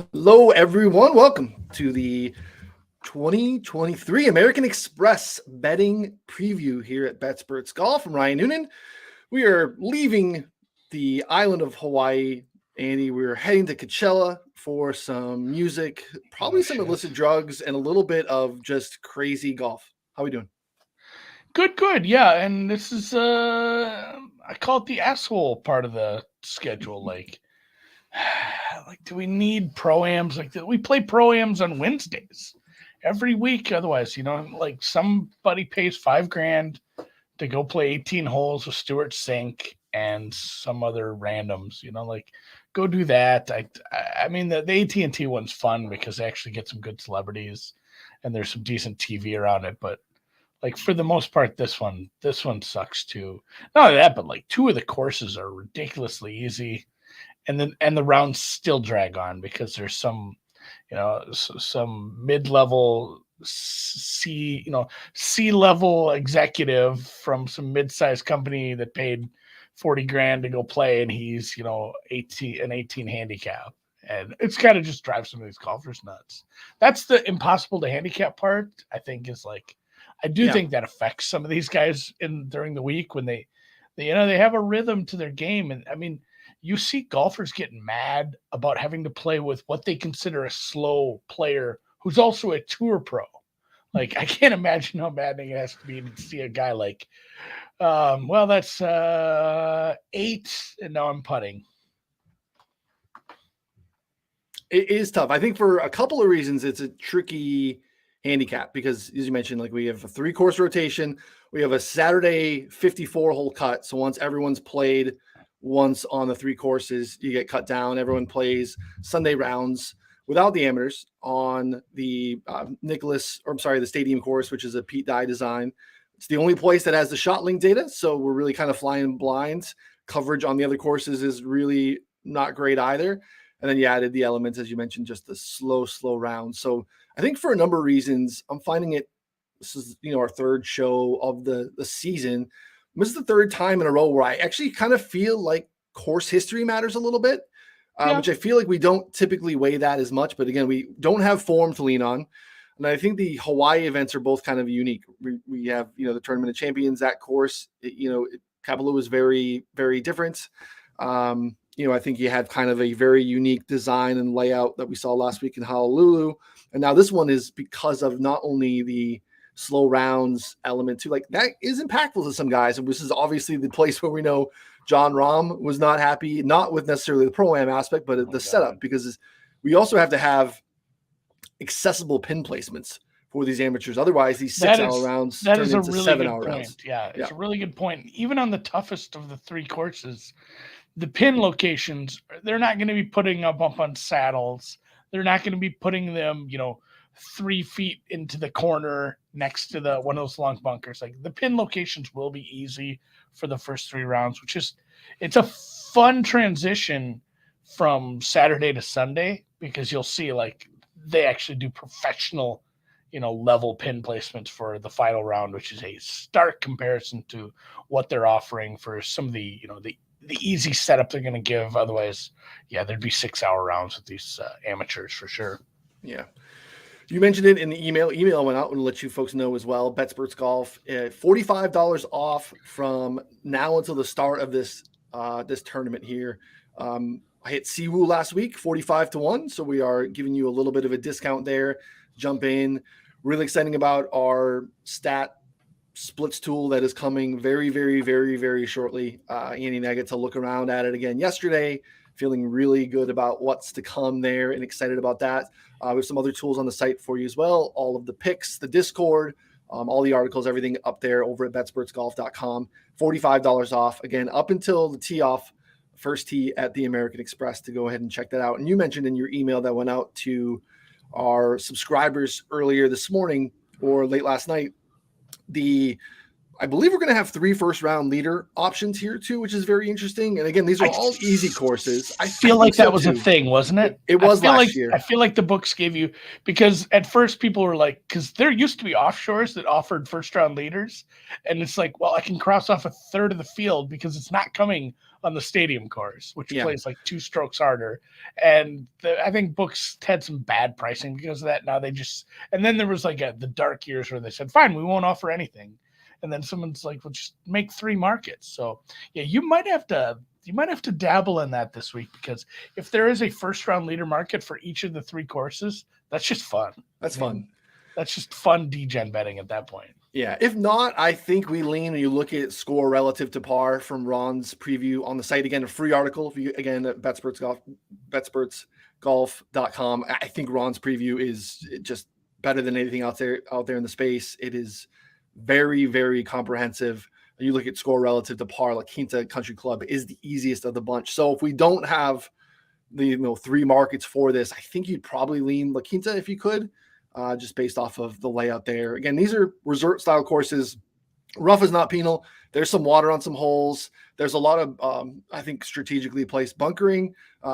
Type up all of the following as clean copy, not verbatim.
Hello, everyone. Welcome to the 2023 American Express betting preview here at BetSperts Golf. I'm Ryan Noonan. We are leaving the island of Hawaii, Andy. We're heading to Coachella for some music, probably some illicit drugs, and a little bit of just crazy golf. How we doing? Good. Yeah, and this is I call it the asshole part of the schedule. Like do we need pro-ams? We play pro-ams on Wednesdays every week. Otherwise, like somebody pays $5,000 to go play 18 holes with Stuart Sink and some other randoms, like go do that. I mean the AT&T one's fun because they actually get some good celebrities and there's some decent TV around it, but like for the most part, this one sucks too. Not only that, but like two of the courses are ridiculously easy, and the rounds still drag on because there's some mid-level C-level executive from some mid-sized company that paid $40,000 to go play, and he's 18 handicap. And it's kind of just drives some of these golfers nuts. That's the impossible to handicap part. I think is like I do think that affects some of these guys during the week when they have a rhythm to their game. And I mean, you see golfers getting mad about having to play with what they consider a slow player who's also a tour pro. Like I can't imagine how maddening it has to be to see a guy like, well, that's 8, and now I'm putting. It is tough. I think for a couple of reasons, it's a tricky handicap because, as you mentioned, like we have a 3-course rotation. We have a Saturday 54-hole cut. So once everyone's played once on the 3 courses, you get cut down. Everyone plays Sunday rounds without the amateurs on the the Stadium course, which is a Pete Dye design. It's the only place that has the shot link data. So we're really kind of flying blind. Coverage on the other courses is really not great either. And then you added the elements, as you mentioned, just the slow round. So I think for a number of reasons, I'm finding this is, our third show of the season. This is the third time in a row where I actually kind of feel like course history matters a little bit, which I feel like we don't typically weigh that as much. But again, we don't have form to lean on. And I think the Hawaii events are both kind of unique. We have, the Tournament of Champions, that course, Kapalua is very, very different. I think you had kind of a very unique design and layout that we saw last week in Honolulu. And now this one is because of not only the slow rounds element too, like that is impactful to some guys. And this is obviously the place where we know John Rahm was not happy, not with necessarily the pro-am aspect, but the setup, because we also have to have accessible pin placements for these amateurs. Otherwise, these 6-hour rounds turn into 7-hour rounds. Yeah, it's a really good point. Even on the toughest of the 3 courses, the pin locations, they're not going to be putting them up on saddles. They're not going to be putting them, 3 feet into the corner next to one of those long bunkers. Like the pin locations will be easy for the first 3 rounds, it's a fun transition from Saturday to Sunday because you'll see like they actually do professional, level pin placements for the final round, which is a stark comparison to what they're offering for some of the easy setup they're going to give. Otherwise, there'd be 6-hour rounds with these amateurs for sure. Yeah. You mentioned it in the email. Email went out and let you folks know as well. BetSperts Golf, $45 off from now until the start of this tournament here. I hit Siwoo last week, 45-1. So we are giving you a little bit of a discount there. Jump in. Really exciting about our stat splits tool that is coming very, very, very, very shortly. Andy and I get to look around at it again yesterday, feeling really good about what's to come there and excited about that. We have some other tools on the site for you as well. All of the picks, the Discord, all the articles, everything up there over at betspertsgolf.com. $45 off. Again, up until the tee off, first tee at the American Express, to go ahead and check that out. And you mentioned in your email that went out to our subscribers earlier this morning or late last night, I believe we're going to have 3 first-round leader options here too, which is very interesting. And again, these are all easy courses. I feel like that was a thing, wasn't it? It was last year. I feel like the books gave you, because at first people were like, because there used to be offshores that offered first-round leaders, and it's like, well, I can cross off a third of the field because it's not coming on the stadium course, which Yeah. plays like 2 strokes harder. And I think books had some bad pricing because of that. Now they just, and then there was like the dark years where they said, fine, we won't offer anything. And then someone's like, well, just make 3 markets. So yeah, you might have to dabble in that this week, because if there is a first round leader market for each of the 3 courses, that's just fun. That's fun. That's just fun degen betting at that point. Yeah. If not, I think we lean and you look at score relative to par from Ron's preview on the site. Again, a free article. If you, again, at betspertsgolf.com. I think Ron's preview is just better than anything out there in the space. It is very, very comprehensive. You look at score relative to par. La Quinta Country Club is the easiest of the bunch. So if we don't have the 3 markets for this, I think you'd probably lean La Quinta if you could. Just based off of the layout there. Again, these are resort style courses. Rough is not penal. There's some water on some holes. There's a lot of, I think, strategically placed bunkering.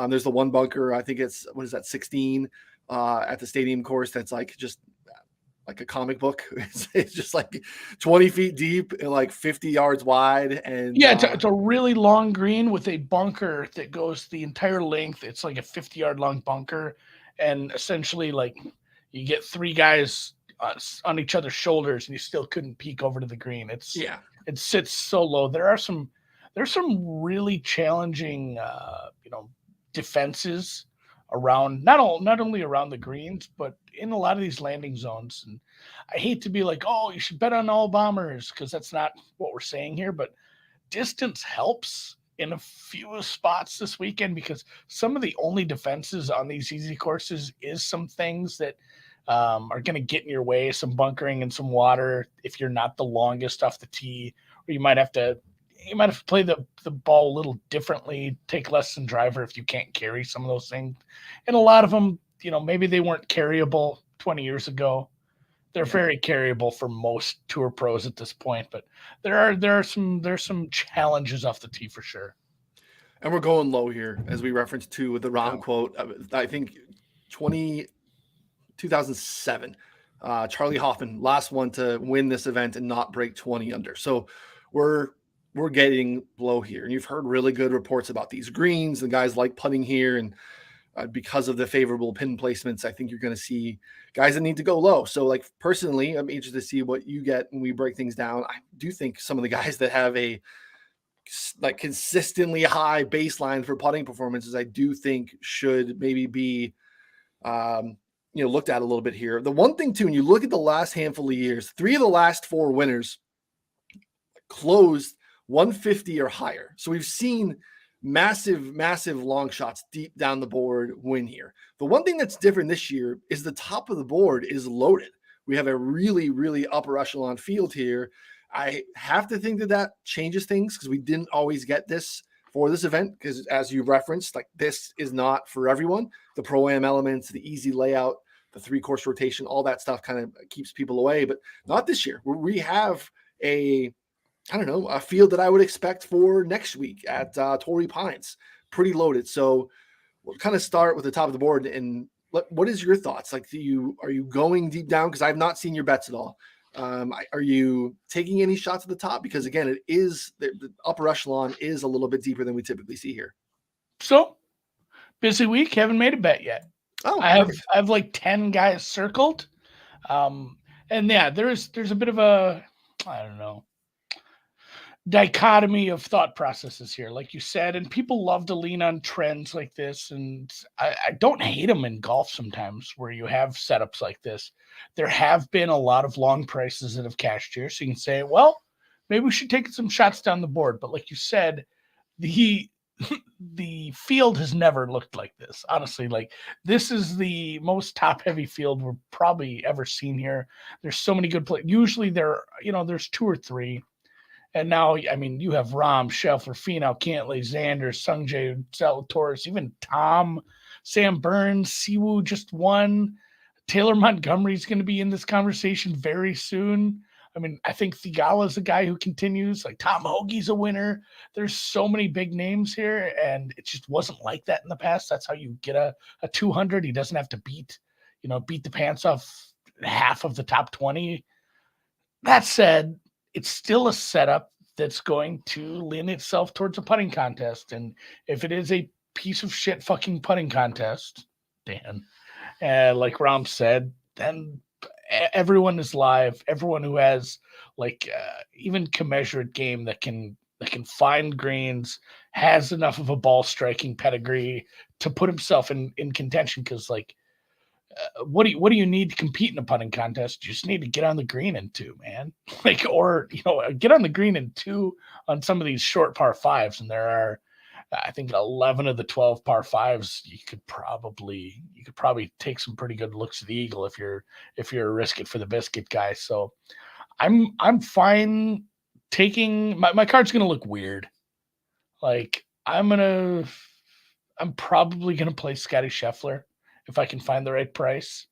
There's the one bunker, I think it's, 16 at the stadium course. That's like just like a comic book. It's just like 20 feet deep and like 50 yards wide. And yeah, it's a really long green with a bunker that goes the entire length. It's like a 50-yard long bunker. And essentially like, you get 3 guys on each other's shoulders, and you still couldn't peek over to the green. It sits so low. There's some really challenging, defenses around not only around the greens, but in a lot of these landing zones. And I hate to be like, oh, you should bet on all bombers, because that's not what we're saying here. But distance helps in a few spots this weekend, because some of the only defenses on these easy courses is some things that are going to get in your way, some bunkering and some water if you're not the longest off the tee, or you might have to play the ball a little differently, take less than driver if you can't carry some of those things. And a lot of them, maybe they weren't carryable 20 years ago. They're very carryable for most tour pros at this point, but there's some challenges off the tee for sure. And we're going low here, as we referenced to with the Ron quote. I think 2007, Charlie Hoffman, last one to win this event and not break 20 under. So we're getting low here. And you've heard really good reports about these greens. The guys like putting here, and because of the favorable pin placements, I think you're going to see guys that need to go low. So like personally, I'm interested to see what you get when we break things down. I do think some of the guys that have a like consistently high baseline for putting performances, I do think should maybe be looked at a little bit here. The one thing too, when you look at the last handful of years, 3 of the last 4 winners closed 150 or higher. So we've seen massive long shots deep down the board win here. The one thing that's different this year is the top of the board is loaded. We have a really, really upper echelon field here. I have to think that changes things, because we didn't always get this for this event, because as you referenced, like this is not for everyone. The Pro-Am elements, the easy layout, the 3-course rotation, all that stuff kind of keeps people away, but not this year. We have a field that I would expect for next week at Torrey Pines, pretty loaded. So we'll kind of start with the top of the board. And what is your thoughts? Like, are you going deep down? Because I've not seen your bets at all. Are you taking any shots at the top? Because again, it is the upper echelon is a little bit deeper than we typically see here. So busy week, haven't made a bet yet. Oh, I have like 10 guys circled. And yeah, there's a bit of a, I don't know, dichotomy of thought processes here, like you said, and people love to lean on trends like this. And I don't hate them in golf sometimes, where you have setups like this. There have been a lot of long prices that have cashed here. So you can say, well, maybe we should take some shots down the board. But like you said, the field has never looked like this. Honestly, like this is the most top heavy field we're probably ever seen here. There's so many good players. Usually there's 2 or 3. And now, I mean, you have Rahm, Scheffler, Finau, Cantlay, Xander, Sungjae, Zalatoris, even Tom, Sam Burns, Siwoo just won. Taylor Montgomery's going to be in this conversation very soon. I mean, I think Thigala's a guy who continues. Like Tom Hoagie's a winner. There's so many big names here, and it just wasn't like that in the past. That's how you get a 200. He doesn't have to beat the pants off half of the top 20. That said, it's still a setup that's going to lean itself towards a putting contest. And if it is a piece of shit fucking putting contest, Dan, like Rom said, then everyone is live. Everyone who has like even commensurate game that can find greens, has enough of a ball striking pedigree to put himself in contention. Because like, what do you need to compete in a putting contest? You just need to get on the green in 2, man. Like, or get on the green in 2 on some of these short par 5s, and there are, I think, 11 of the 12 par 5s. You could probably take some pretty good looks at the eagle if you're a risk it for the biscuit guy. So I'm fine taking my card's gonna look weird. Like I'm probably gonna play Scotty Scheffler if I can find the right price.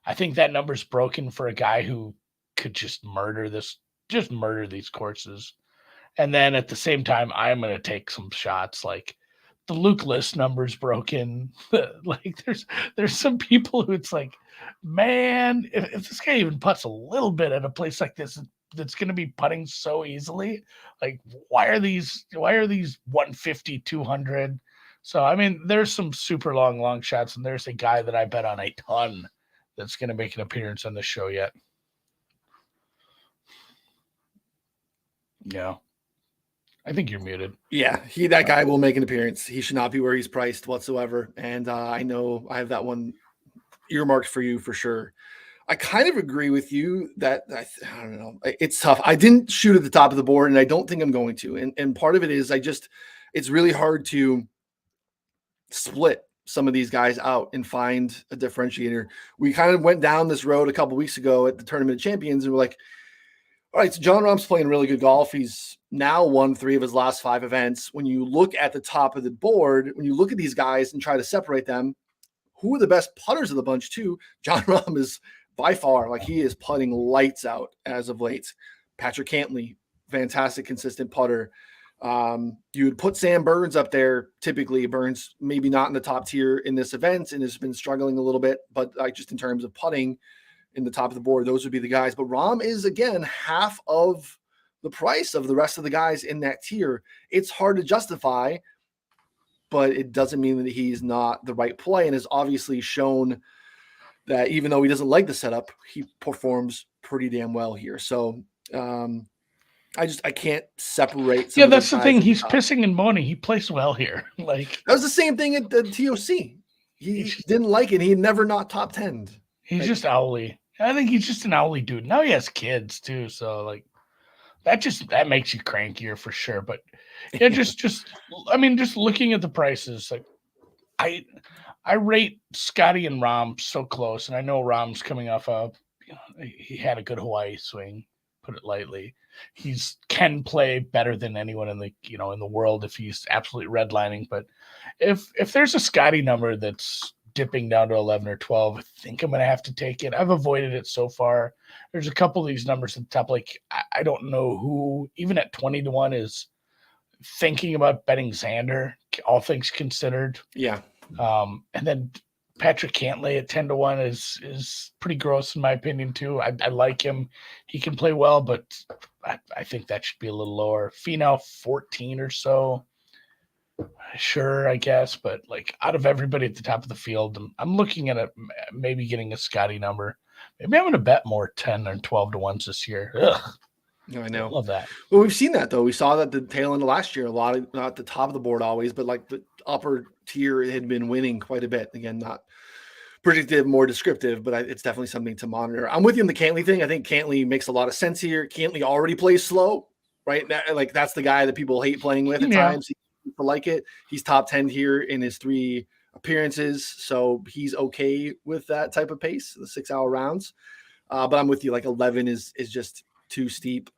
I think that number's broken for a guy who could just murder these courses. And then at the same time, I'm going to take some shots. Like the Luke List number's broken. Like there's some people who it's like, man, if this guy even putts a little bit at a place like this, that's going to be putting so easily. Like, why are these 150, 200? So, I mean, there's some super long shots, and there's a guy that I bet on a ton that's going to make an appearance on this show yet. Yeah. I think you're muted. Yeah, that guy will make an appearance. He should not be where he's priced whatsoever. And I know I have that one earmarked for you for sure. I kind of agree with you that I don't know. It's tough. I didn't shoot at the top of the board, and I don't think I'm going to. And part of it is it's really hard to split some of these guys out and find a differentiator. We kind of went down this road a couple weeks ago at the Tournament of Champions, and we're like, all right, so John Rahm's playing really good golf. He's now won 3 of his last 5 events. When you look at the top of the board, when you look at these guys and try to separate them, who are the best putters of the bunch too? John Rahm is by far, like, he is putting lights out as of late. Patrick Cantley, fantastic, consistent putter. You would put Sam Burns up there. Typically, Burns maybe not in the top tier in this event and has been struggling a little bit, but just in terms of putting in the top of the board, those would be the guys. But Rahm is, again, half of the price of the rest of the guys in that tier. It's hard to justify, but it doesn't mean that he's not the right play, and has obviously shown that even though he doesn't like the setup, he performs pretty damn well here. So I can't separate. Yeah, that's the thing. He's pissing and moaning. He plays well here. Like, that was the same thing at the TOC. He didn't like it. He never not top 10. He's just owly. I think he's just an owly dude. Now he has kids too, so like that makes you crankier for sure. But yeah, just looking at the prices, like I rate Scotty and Rahm so close, and I know Rahm's coming off he had a good Hawaii swing, put it lightly. He's can play better than anyone in the world if he's absolutely redlining. But if there's a Scotty number that's dipping down to 11 or 12, I think I'm going to have to take it. I've avoided it so far. There's a couple of these numbers at the top. Like, I don't know who, even at 20-1, is thinking about betting Xander, all things considered. Yeah. And then Patrick Cantlay at 10-1 is pretty gross in my opinion too. I like him. He can play well, but I think that should be a little lower. Finau 14 or so. Sure, I guess, but like out of everybody at the top of the field, I'm looking at maybe getting a Scotty number. Maybe I'm going to bet more 10 or 12-1s this year. Ugh. No, I know. Love that. Well, we've seen that though. We saw that the tail end of last year, a lot of, not the top of the board always, but like the upper tier had been winning quite a bit. Again, not predictive, more descriptive, but it's definitely something to monitor. I'm with you on the Cantley thing. I think Cantley makes a lot of sense here. Cantley already plays slow, right? Like that's the guy that people hate playing with at times. To like it. He's top 10 here in his 3 appearances, so he's okay with that type of pace, the 6-hour rounds. But I'm with you. Like 11 is just too steep.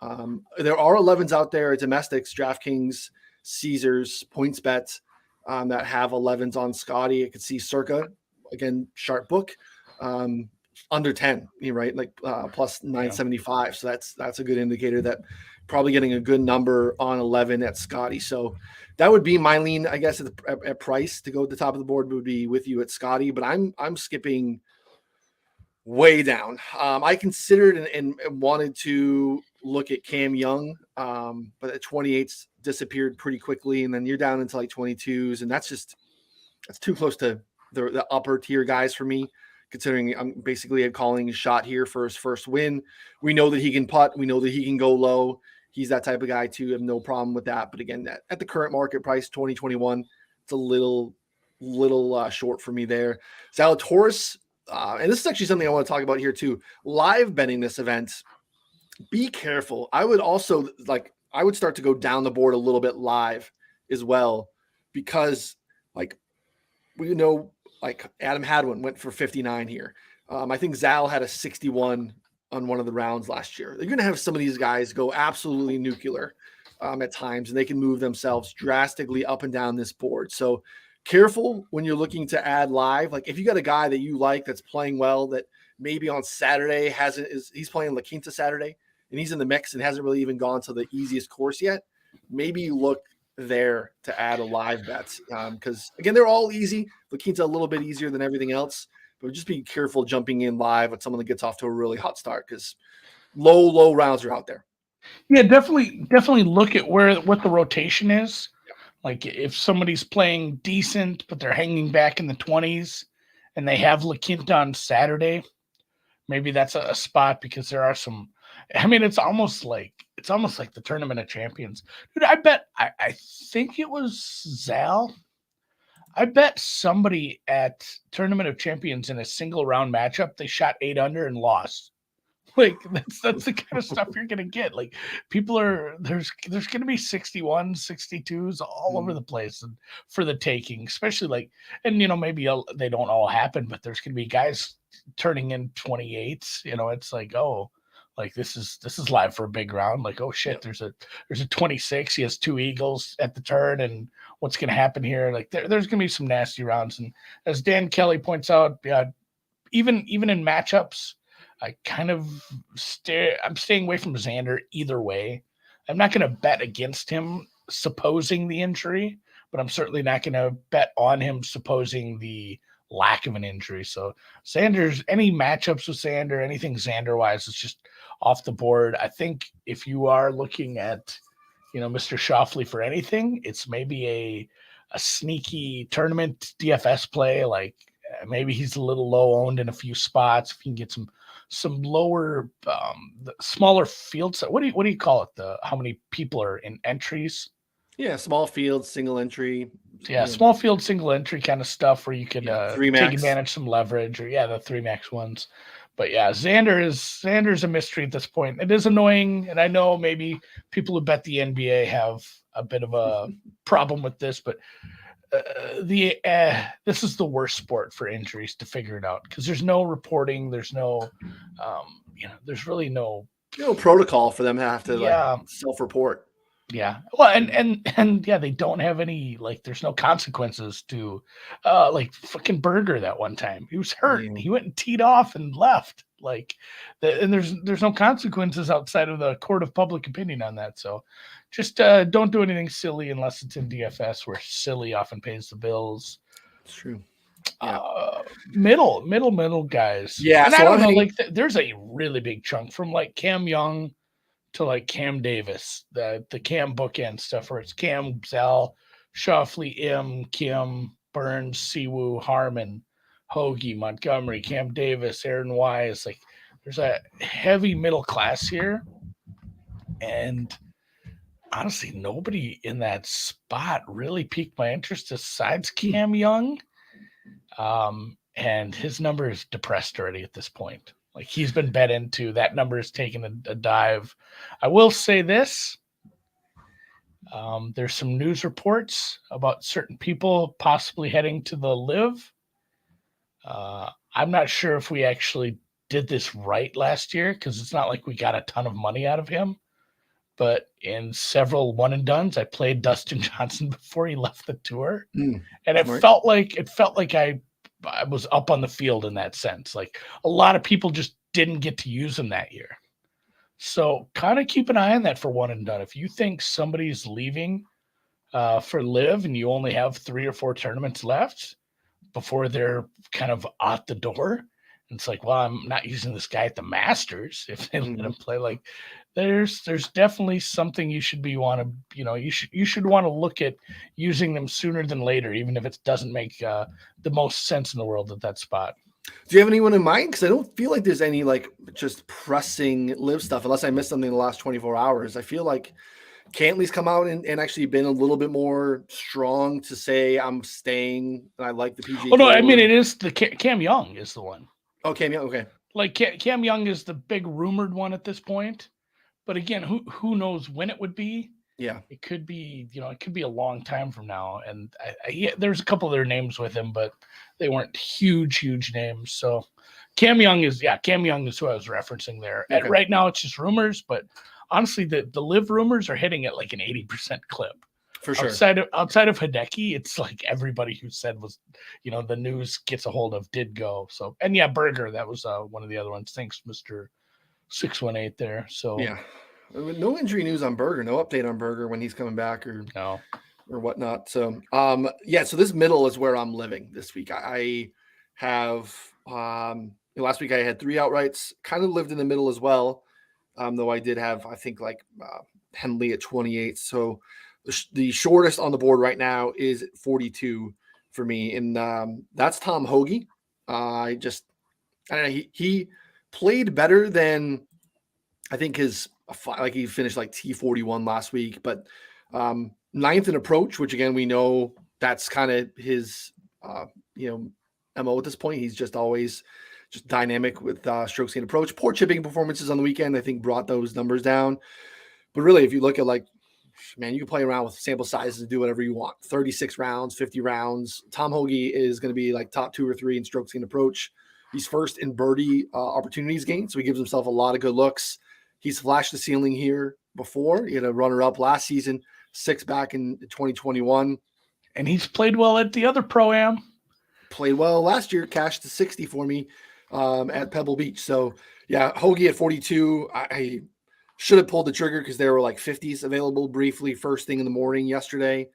There are 11s out there, domestics, DraftKings, Caesars, PointsBet, that have 11s on Scotty. I could see Circa, again, sharp book, under 10, right? Like plus 975. So that's a good indicator that probably getting a good number on 11 at Scotty. So that would be my lean, I guess, at price to go at the top of the board would be with you at Scotty, but I'm skipping way down. I considered and wanted to look at Cam Young, but at 28's disappeared pretty quickly, and then you're down into like 22s, and that's too close to the upper tier guys for me. Considering I'm basically calling a shot here for his first win. We know that he can putt. We know that he can go low. He's that type of guy too. I have no problem with that. But again, at the current market price, 2021, it's a little short for me there. Zalatoris, and this is actually something I want to talk about here too. Live betting this event, be careful. I would also I would start to go down the board a little bit live as well, because like we know, like Adam Hadwin went for 59 here. I think Zal had a 61 on one of the rounds last year. They're going to have some of these guys go absolutely nuclear at times, and they can move themselves drastically up and down this board. So careful when you're looking to add live. Like if you got a guy that you like that's playing well, that maybe on Saturday he's playing La Quinta Saturday and he's in the mix and hasn't really even gone to the easiest course yet, maybe you look there to add a live bet, because again, they're all easy. La Quinta a little bit easier than everything else, but just be careful jumping in live with someone that gets off to a really hot start, because low rounds are out there. Yeah, definitely look at what the rotation is. Yeah. Like if somebody's playing decent, but they're hanging back in the 20s and they have La Quinta on Saturday, maybe that's a spot, because there are some, I mean, it's almost like the Tournament of Champions. Dude, I bet, I think it was Zal. I bet somebody at Tournament of Champions in a single round matchup, they shot 8 under and lost. Like that's the kind of stuff you're going to get. Like people there's going to be 61s, 62s all over the place and for the taking, especially like, and maybe they don't all happen, but there's going to be guys turning in 28s. It's like, oh, like this is live for a big round. Like, oh shit, there's a 26. He has 2 eagles at the turn, and what's going to happen here? Like there's going to be some nasty rounds. And as Dan Kelly points out, even in matchups, I kind of I'm staying away from Xander either way. I'm not going to bet against him supposing the injury, but I'm certainly not going to bet on him supposing the lack of an injury. So Xander's, any matchups with Xander, anything Xander wise is just off the board. I think if you are looking at, Mr. Schauffele for anything, it's maybe a sneaky tournament DFS play. Like maybe he's a little low owned in a few spots. If you can get some lower, smaller fields. What do you call it? How many people are in entries? Yeah, small field, single entry. Yeah, small field, single entry kind of stuff where you could take advantage of some leverage, or the 3 max ones. But yeah, Xander's a mystery at this point. It is annoying, and I know maybe people who bet the NBA have a bit of a problem with this, but this is the worst sport for injuries to figure it out, because there's no reporting, there's no there's really no protocol for them to have to self-report. Yeah. Well, and they don't have any, like, there's no consequences to like fucking Berger that one time. He was hurt. Yeah. He went and teed off and left. Like and there's no consequences outside of the court of public opinion on that. So just don't do anything silly unless it's in DFS, where silly often pays the bills. It's true. Yeah. Middle guys. Yeah. And so I don't know, like there's a really big chunk from like Cam Young to like Cam Davis, the Cam bookend stuff, where it's Cam, Zal, Schauffele, Kim, Burns, Siwoo, Harmon, Hoagie, Montgomery, Cam Davis, Aaron Wise. Like there's a heavy middle class here. And honestly, nobody in that spot really piqued my interest besides Cam Young. And his number is depressed already at this point. Like he's been bet into, that number is taking a dive. I will say this. There's some news reports about certain people possibly heading to the Live. I'm not sure if we actually did this right last year, because it's not like we got a ton of money out of him. But in several one and dones, I played Dustin Johnson before he left the tour. And it felt like I was up on the field in that sense. Like a lot of people just didn't get to use him that year. So kind of keep an eye on that for one and done. If you think somebody's leaving for Live and you only have 3 or 4 tournaments left before they're kind of out the door, It's like, well, I'm not using this guy at the Masters if they let Mhm. him play. Like, there's definitely something you should you should want to look at using them sooner than later, even if it doesn't make the most sense in the world at that spot. Do you have anyone in mind? Because I don't feel like there's any like just pressing live stuff, unless I missed something in the last 24 hours. I feel like Cantley's come out and actually been a little bit more strong to say I'm staying and I like the PGA Oh no, I mean Tour. it is the Cam Young is the one. Oh, Cam Young, okay. Like Cam Young is the big rumored one at this point. But again, who knows when it would be? Yeah. It could be, it could be a long time from now. And there's a couple of their names with him, but they weren't huge names. So Cam Young is who I was referencing there. Okay. Right now, it's just rumors, but honestly, the live rumors are hitting at like an 80% clip. For sure. Outside of Hideki, it's like everybody who said was, the news gets a hold of did go. So, and yeah, Berger, that was one of the other ones. Thanks, Mr. 618 there. So yeah. No injury news on Berger, no update on Berger when he's coming back or whatnot. So so this middle is where I'm living this week. I have last week I had 3 outrights, kind of lived in the middle as well. Though I did have, I think, like Henley at 28. So the shortest on the board right now is 42 for me. And that's Tom Hoge. I don't know. He played better than I think he finished like T41 last week, but 9th in approach, which again, we know that's kind of his, MO at this point. He's just always just dynamic with strokes gained approach. Poor chipping performances on the weekend, I think, brought those numbers down. But really, if you look at you can play around with sample sizes and do whatever you want. 36 rounds, 50 rounds. Tom Hoge is going to be like top 2 or 3 in strokes gained approach. He's first in birdie opportunities gained, so he gives himself a lot of good looks. He's flashed the ceiling here before. He had a runner-up last season, 6 back in 2021. And he's played well at the other Pro-Am. Played well last year, cashed to 60 for me at Pebble Beach. So, yeah, Hoge at 42. I should have pulled the trigger because there were like 50s available briefly first thing in the morning yesterday.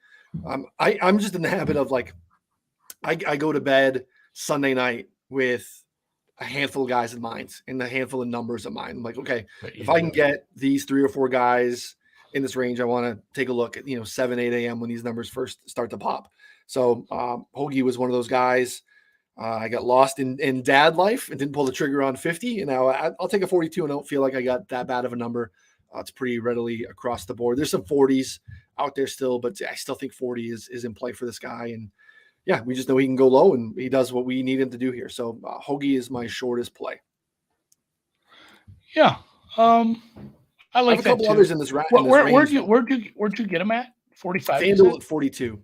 I'm just in the habit of I go to bed Sunday night with a handful of guys in mind and a handful of numbers in mind. I'm like, okay, if I can get these 3 or 4 guys in this range, I want to take a look at, 7, 8 a.m. when these numbers first start to pop. So Hoge was one of those guys. I got lost in dad life and didn't pull the trigger on 50. And now I'll take a 42 and I don't feel like I got that bad of a number. It's pretty readily across the board. There's some 40s out there still, but I still think 40 is in play for this guy. And yeah, we just know he can go low and he does what we need him to do here. So Hoge is my shortest play. Yeah. I like a couple that too. others in this range. Where'd you get him at? 45. FanDuel at 42.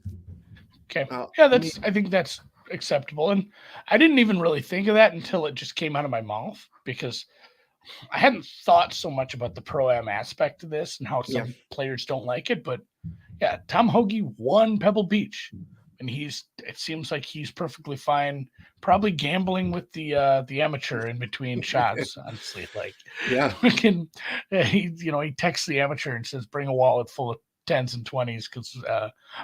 Okay. I think that's acceptable. And I didn't even really think of that until it just came out of my mouth because I hadn't thought so much about the Pro-Am aspect of this and how some players don't like it. But yeah, Tom Hoge won Pebble Beach. And it seems like he's perfectly fine, probably gambling with the amateur in between shots, honestly. He texts the amateur and says, bring a wallet full of 10s and 20s because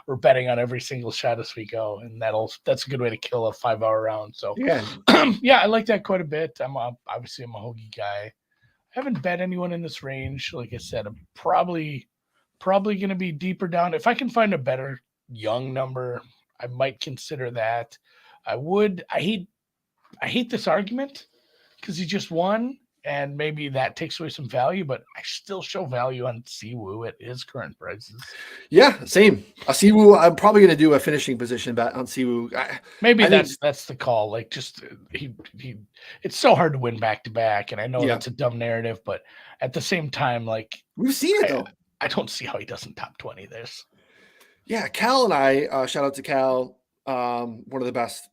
we're betting on every single shot as we go. And that's a good way to kill a 5-hour round. So yeah, I like that quite a bit. I'm a Hoge guy. I haven't bet anyone in this range. Like I said, I'm probably going to be deeper down. If I can find a better young number, I might consider that. I hate this argument because he just won and maybe that takes away some value, but I still show value on Siwoo at his current prices. Yeah, same. Siwoo, I'm probably going to do a finishing position bet on Siwoo. That's the call. Like just he it's so hard to win back to back. And I know that's a dumb narrative, but at the same time, like we've seen it though. I don't see how he doesn't top 20 this. Yeah, Cal and I, shout out to Cal, one of the best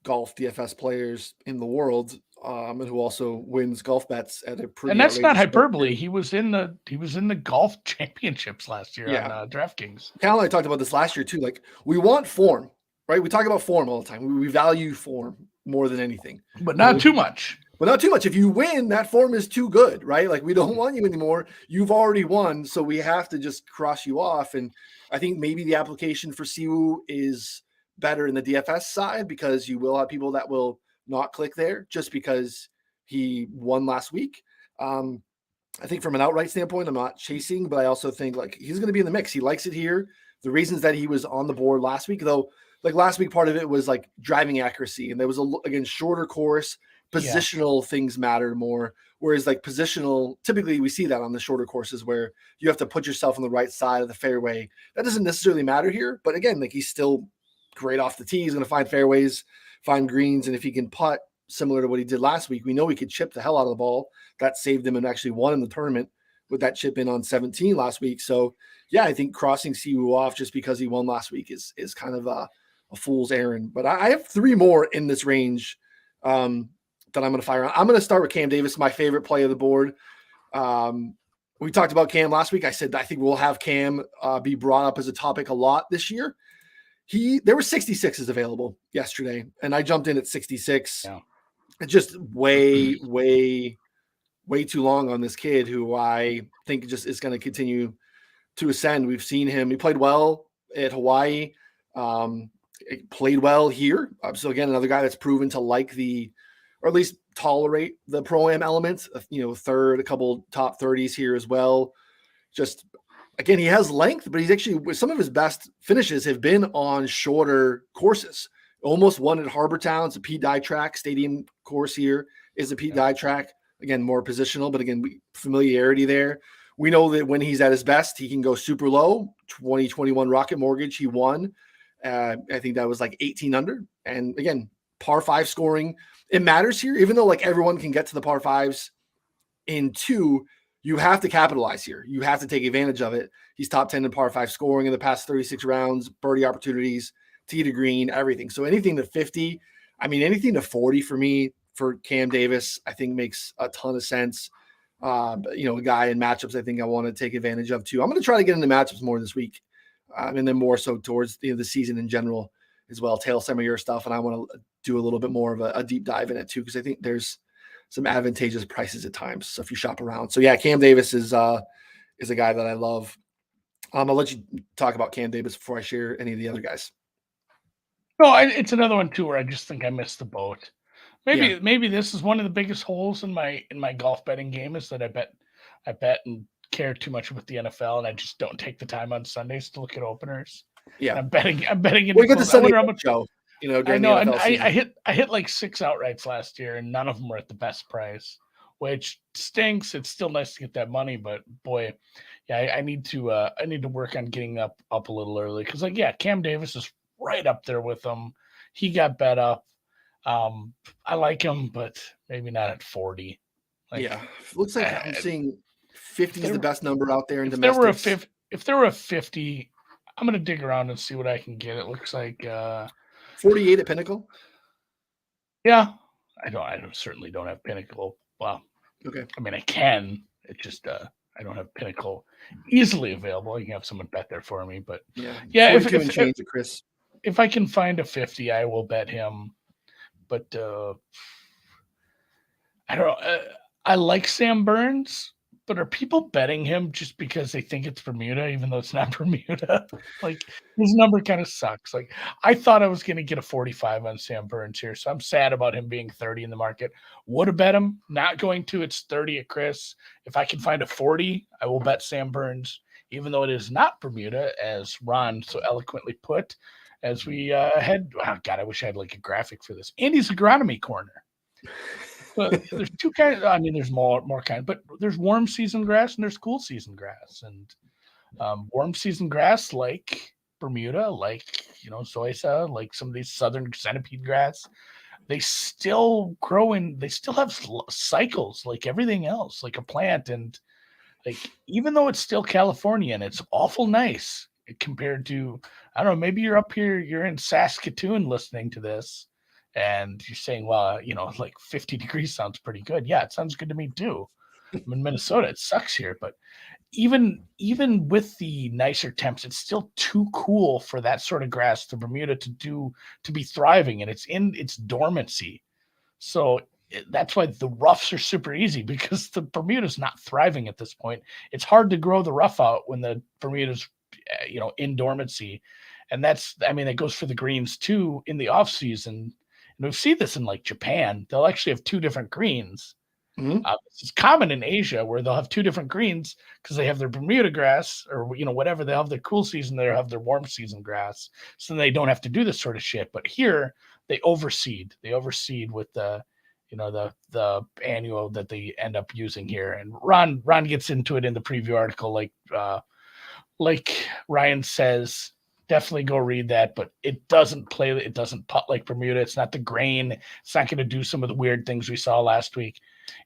golf DFS players in the world, and who also wins golf bets at a pretty. And that's not hyperbole. He was in the golf championships last year on DraftKings. Cal and I talked about this last year too. Like we want form, right? We talk about form all the time. We value form more than anything, but not too much. But not too much. If you win, that form is too good, right? Like we don't want you anymore. You've already won, so we have to just cross you off. And I think maybe the application for Siwoo is better in the DFS side because you will have people that will not click there just because he won last week. I think from an outright standpoint, I'm not chasing, but I also think like he's going to be in the mix. He likes it here. The reasons that he was on the board last week, though, like last week, part of it was like driving accuracy, and there was again shorter course, positional things matter more. Whereas like positional, typically we see that on the shorter courses where you have to put yourself on the right side of the fairway. That doesn't necessarily matter here, but again, like he's still great off the tee. He's going to find fairways, find greens, and if he can putt similar to what he did last week, we know he could chip the hell out of the ball. That saved him and actually won in the tournament with that chip in on 17 last week. So yeah, I think crossing Siwoo off just because he won last week is kind of a fool's errand. But I have three more in this range that I'm going to fire on. I'm going to start with Cam Davis, my favorite play of the board. We talked about Cam last week. I said I think we'll have Cam be brought up as a topic a lot this year. There were 66s available yesterday, and I jumped in at 66. Yeah. It's just way too long on this kid who I think just is going to continue to ascend. We've seen him. He played well at Hawaii. Played well here. So again, another guy that's proven to like or at least tolerate the Pro-Am elements, third, a couple top 30s here as well. Just again, he has length, but he's actually, some of his best finishes have been on shorter courses. Almost won at Harbor Town. It's a Pete Dye track. Stadium course here is a Pete Dye track. Again, more positional, but again, familiarity there. We know that when he's at his best, he can go super low. 2021 Rocket Mortgage, he won. I think that was like 18 under. And again, par 5 scoring, it matters here. Even though like everyone can get to the par 5s in 2, you have to capitalize here. You have to take advantage of it. He's top 10 in par 5 scoring in the past 36 rounds, birdie opportunities, tee to green, everything. So anything to 50, anything to 40 for me, for Cam Davis, I think makes a ton of sense. A guy in matchups I think I want to take advantage of too. I'm going to try to get into matchups more this week. And then more so towards the season in general as well, tail some of your stuff. And I want to do a little bit more of a deep dive in it too, because I think there's some advantageous prices at times. So if you shop around. So yeah, Cam Davis is a guy that I love. I'll let you talk about Cam Davis before I share any of the other guys. No, it's another one too where I just think I missed the boat. Maybe this is one of the biggest holes in my golf betting game is that I bet and care too much about the NFL, and I just don't take the time on Sundays to look at openers. Yeah, I'm betting. In we got the Sunday show. I know, and I hit like 6 outrights last year, and none of them were at the best price, which stinks. It's still nice to get that money, but boy, yeah, I need to work on getting up a little early because Cam Davis is right up there with him. He got bet up. I like him, but maybe not at 40. Looks like I'm seeing 50 is the best number out there in domestics. If there were a 50, I'm gonna dig around and see what I can get. It looks like 48 at Pinnacle. Yeah, I certainly don't have Pinnacle. Well, okay. I can. It's just I don't have Pinnacle easily available. You can have someone bet there for me, but if I can find a 50, I will bet him. But I don't know. I like Sam Burns, but are people betting him just because they think it's Bermuda, even though it's not Bermuda? Like his number kind of sucks. Like I thought I was going to get a 45 on Sam Burns here, so I'm sad about him being 30 in the market. Would have bet him, not going to. It's 30 at Chris. If I can find a 40, I will bet Sam Burns, even though it is not Bermuda, as Ron so eloquently put. As we head, I wish I had like a graphic for this. Andy's agronomy corner. But there's two kinds. There's more kind, but there's warm season grass and there's cool season grass. And warm season grass, like Bermuda, like zoysia, like some of these southern centipede grass, they still grow they still have cycles like everything else, like a plant. And like even though it's still California and it's awful nice compared to, I don't know, maybe you're up here, you're in Saskatoon listening to this and you're saying, well, like 50 degrees sounds pretty good. Yeah, it sounds good to me too. I'm in Minnesota. It sucks here, but even with the nicer temps, it's still too cool for that sort of grass to Bermuda to be thriving, and it's in its dormancy. So that's why the roughs are super easy, because the Bermuda's not thriving at this point. It's hard to grow the rough out when the Bermuda's in dormancy. And it goes for the greens too in the off season. And we see this in like Japan. They'll actually have 2 different greens. Mhm. This is common in Asia where they'll have 2 different greens because they have their Bermuda grass or whatever. They'll have their cool season, they'll have their warm season grass, so they don't have to do this sort of shit. But here they overseed. They overseed with the the annual that they end up using here. And Ron gets into it in the preview article, like Ryan says. Definitely go read that, but it doesn't putt like Bermuda. It's not the grain. It's not going to do some of the weird things we saw last week.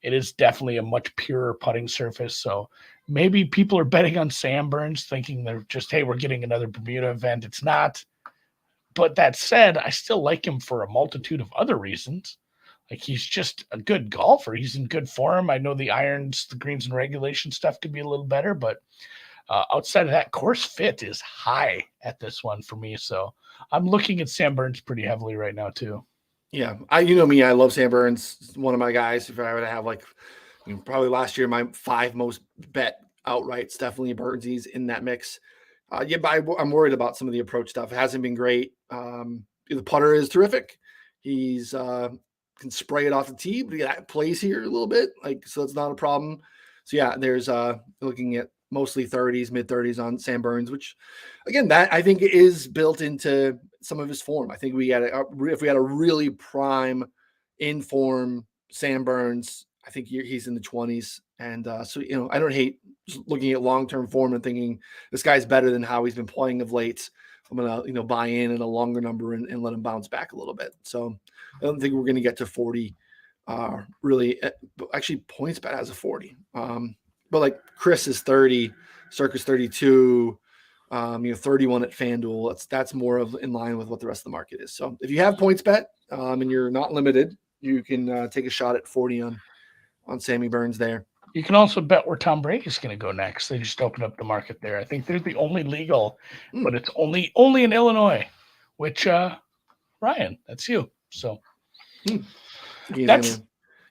It is definitely a much purer putting surface. So maybe people are betting on Sam Burns thinking they're just, hey, we're getting another Bermuda event. It's not. But that said, I still like him for a multitude of other reasons. Like, he's just a good golfer. He's in good form. I know the irons, the greens and regulation stuff could be a little better, but outside of that, course fit is high at this one for me. So I'm looking at Sam Burns pretty heavily right now too. Yeah, you know me, I love Sam Burns. One of my guys. If I were to have probably last year, my 5 most bet outrights, definitely Burnsies in that mix. Yeah, but I'm worried about some of the approach stuff. It hasn't been great. The putter is terrific. He's can spray it off the tee, but he plays here a little bit, so it's not a problem. So yeah, there's looking at mostly 30s, mid 30s on Sam Burns, which again, that I think is built into some of his form. I think if we had a really prime in form Sam Burns, I think he's in the 20s. And so, I don't hate just looking at long-term form and thinking this guy's better than how he's been playing of late. I'm going to, buy in at a longer number and let him bounce back a little bit. So I don't think we're going to get to 40 really. Actually, PointsBet has a 40. But like Chris is 30, Circus 32, 31 at FanDuel. That's more of in line with what the rest of the market is. So if you have PointsBet and you're not limited, you can take a shot at 40 on Sammy Burns there. You can also bet where Tom Brady's going to go next. They just opened up the market there. I think they're the only legal, but it's only in Illinois, which Ryan, that's you. So he's gonna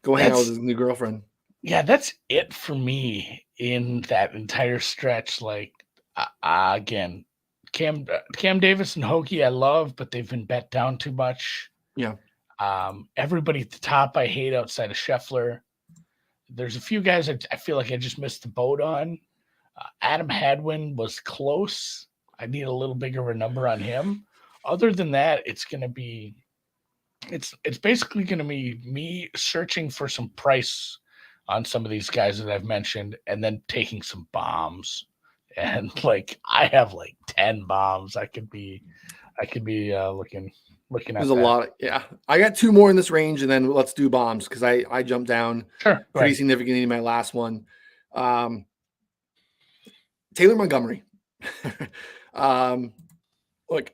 go hang out with his new girlfriend. Yeah, that's it for me in that entire stretch. Like again, Cam Davis and Hoagie I love, but they've been bet down too much. Yeah. Everybody at the top I hate outside of Scheffler. There's a few guys I feel like I just missed the boat on. Adam Hadwin was close. I need a little bigger of a number on him. Other than that, it's basically going to be me searching for some price on some of these guys that I've mentioned and then taking some bombs. And I have 10 bombs I could be looking at. There's a lot. Yeah. I got 2 more in this range, and then let's do bombs because I jumped down pretty significantly in my last one. Taylor Montgomery. Look,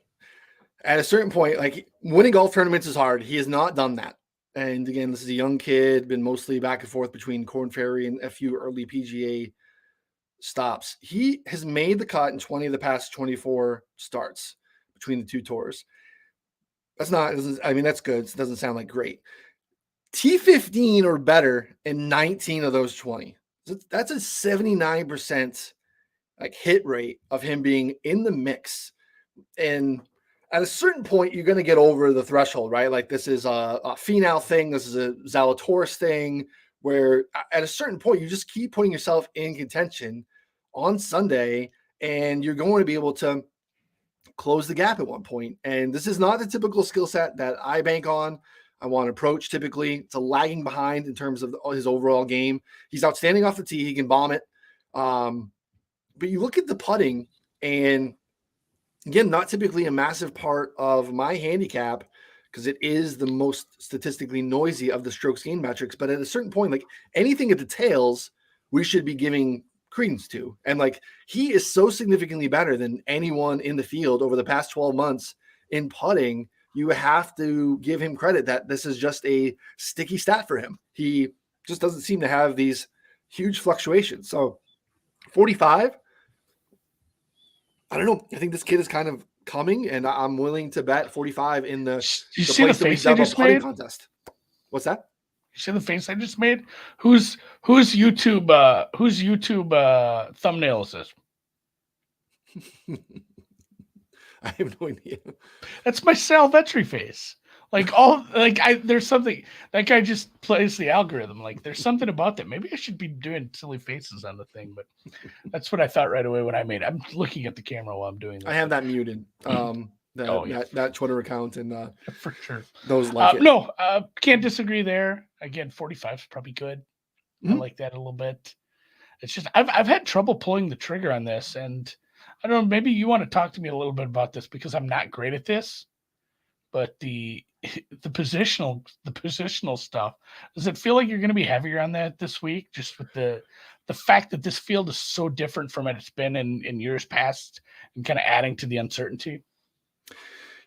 at a certain point, winning golf tournaments is hard. He has not done that. And again, this is a young kid, been mostly back and forth between Korn Ferry and a few early PGA stops. He has made the cut in 20 of the past 24 starts between the 2 tours. That's good. It doesn't sound like great. T15 or better in 19 of those 20. That's a 79% hit rate of him being in the mix. And at a certain point, you're going to get over the threshold, right? This is a Finau thing. This is a Zalatoris thing where at a certain point, you just keep putting yourself in contention on Sunday, and you're going to be able to close the gap at one point. And this is not the typical skill set that I bank on. I want to approach typically. It's a lagging behind in terms of his overall game. He's outstanding off the tee. He can bomb it. But you look at the putting, and again, not typically a massive part of my handicap because it is the most statistically noisy of the strokes gained metrics. But at a certain point, anything at the tails, we should be giving credence to. And he is so significantly better than anyone in the field over the past 12 months in putting. You have to give him credit that this is just a sticky stat for him. He just doesn't seem to have these huge fluctuations. So 45, I don't know. I think this kid is kind of coming, and I'm willing to bet 45 in the place that we dub a putting contest. What's that? You see the face I just made? Whose YouTube thumbnail is this? I have no idea. That's my Sal Vetri face. There's something that guy just plays the algorithm. Like there's something about that. Maybe I should be doing silly faces on the thing, but that's what I thought right away when I made it. I'm looking at the camera while I'm doing this. I have that muted. Yeah. That Twitter account and For sure. those like it. No, can't disagree there. Again, 45 is probably good. I Mhm. like that a little bit. It's just I've had trouble pulling the trigger on this, and I don't know. Maybe you want to talk to me a little bit about this because I'm not great at this. But the positional stuff, does it feel like you're going to be heavier on that this week? Just with the fact that this field is so different from what it's been in years past, and kind of adding to the uncertainty.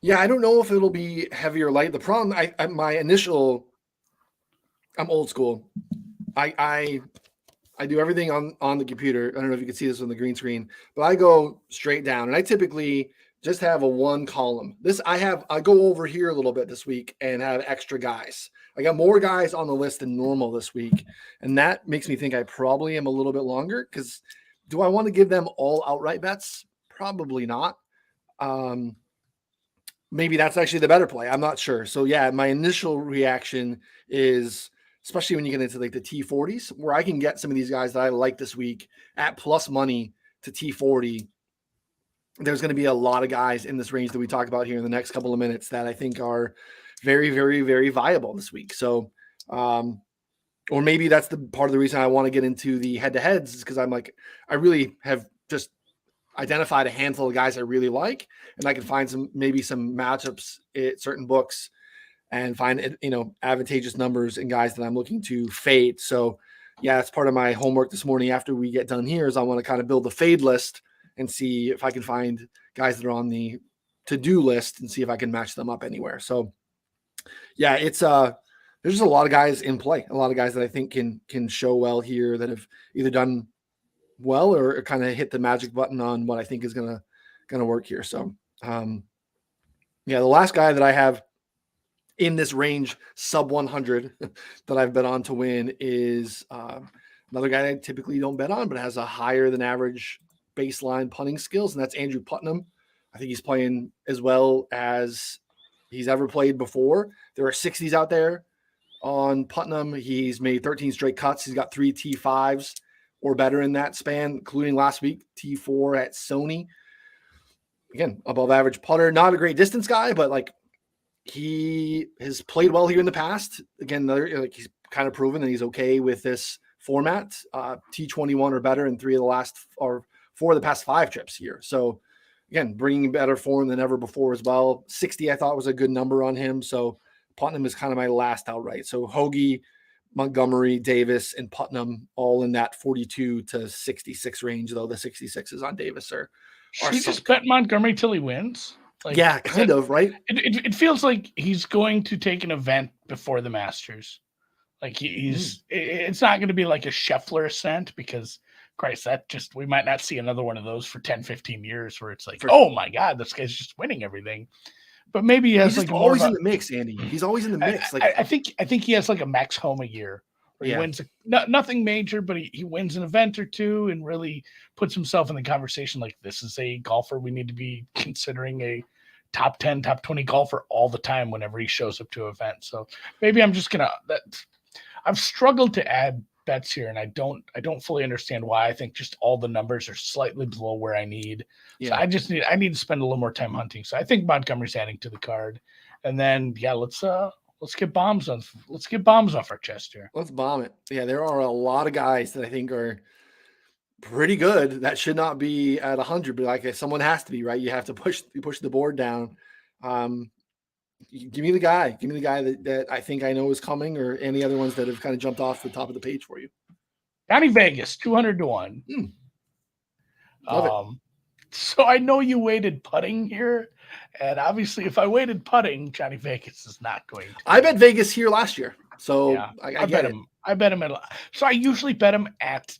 Yeah, I don't know if it'll be heavy or light. The problem, I'm old school. I do everything on the computer. I don't know if you can see this on the green screen, but I go straight down, and I typically just have a one column. I go over here a little bit this week and have extra guys. I got more guys on the list than normal this week, and that makes me think I probably am a little bit longer. Because do I want to give them all outright bets? Probably not. Maybe that's actually the better play. I'm not sure. So yeah, my initial reaction is, especially when you get into like the T40s, where I can get some of these guys that I like this week at plus money to T40. There's going to be a lot of guys in this range that we talk about here in the next couple of minutes that I think are very, very, very viable this week. So, or maybe that's the part of the reason I want to get into the head-to-heads is because I'm like, I really have just identified a handful of guys I really like, and I can find maybe some matchups at certain books and find, advantageous numbers and guys that I'm looking to fade. So yeah, that's part of my homework this morning after we get done here is I want to kind of build a fade list and see if I can find guys that are on the to-do list and see if I can match them up anywhere. So yeah, it's there's just a lot of guys in play, a lot of guys that I think can show well here that have either done well or kind of hit the magic button on what I think is gonna work here. So yeah, the last guy that I have in this range sub 100 that I've bet on to win is another guy I typically don't bet on, but has a higher than average baseline punting skills, and that's Andrew Putnam. I think he's playing as well as he's ever played before. There are 60s out there on Putnam. He's made 13 straight cuts. He's got 3 T5s or better in that span, including last week, T4 at Sony. Again, above average putter, not a great distance guy, but like he has played well here in the past. Again, he's kind of proven that he's okay with this format. T21 or better in 4 of the past 5 trips here. So again, bringing better form than ever before as well. 60, I thought was a good number on him. So Putnam is kind of my last outright. So Hoagie, Montgomery, Davis, and Putnam all in that 42 to 66 range, though the 66 is on Davis. Should we just bet Montgomery till he wins? Like, yeah, kind of, right? It feels like he's going to take an event before the Masters. Like it's not going to be like a Scheffler ascent because Christ, we might not see another one of those for 10, 15 years where it's like, oh my God, this guy's just winning everything. But maybe he has he's like always in the mix, Andy. He's always in the mix. I think he has like a Max Homa year where he wins nothing major, but he wins an event or two and really puts himself in the conversation. Like, this is a golfer we need to be considering a top 10, top 20 golfer all the time whenever he shows up to an event. So maybe I'm just I've struggled to add bets here, and I don't fully understand why. I think just all the numbers are slightly below where I need. Yeah. So I need to spend a little more time hunting. So I think Montgomery's adding to the card. And then let's get bombs off our chest here. Let's bomb it. Yeah, there are a lot of guys that I think are pretty good that should not be at 100, but like someone has to be, right? You have to push the board down. Give me the guy that I think I know is coming, or any other ones that have kind of jumped off the top of the page for you. Johnny Vegas, 200 to 1. Love it. So I know you weighted putting here, and obviously if I weighted putting, Johnny Vegas is not going to. I bet Vegas here last year. So yeah, I bet him. I bet him so I usually bet him at